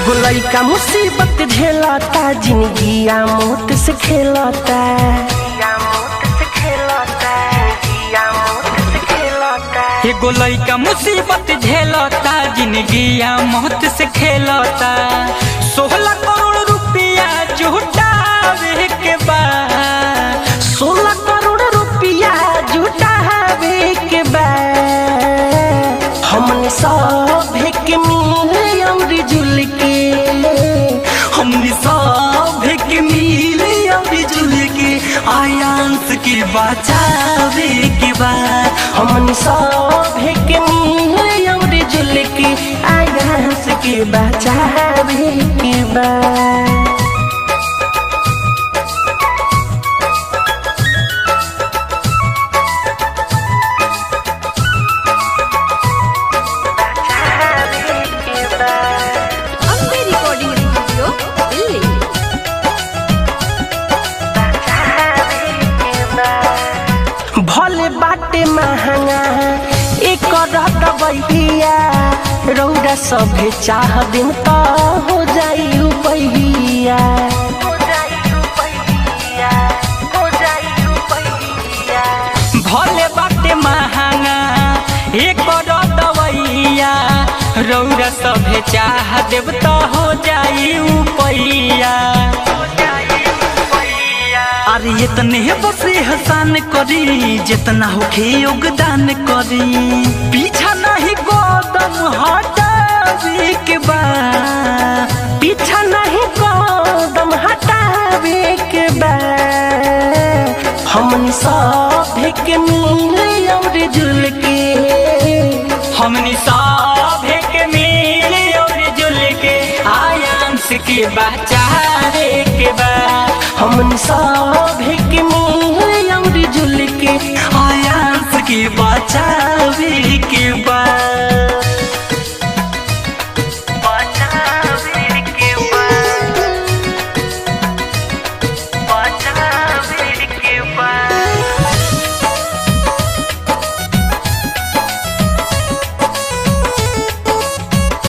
एगो लइका मुसीबत झेलता, जिंदगिया मौत से खेलता। एगो लइका मुसीबत झेलता, जिंदगिया मौत से खेलता। 16 करोड़ रुपया जुटावे के बाद, 16 करोड़ रुपया जुटावे के बाद, हमने सब के मिले और जुल के, हमने सब के मिले और जुल के आयांस के बचावे के बाद, हमने सब के मिले और जुल के आयांस के बचावे के बाद। भले बाटे महंगा एक दबैया, रौदा सभे चाह दिन तो हो जाई रुपैया। भले बाटे महंगा एक दबैया, रौदा सभे चाह देव तो हो जाई रुपैया। अरे इतने बस एहसान करी, जितना होखे योगदान करी। पीछा नहीं कदम हटावे के बाद, पीछा नहीं कदम हटावे के बाद, हमने सब के मिले और जुल के, हमने सब के मिले और जुल के आयांस के बचावे के बाद, हमने सब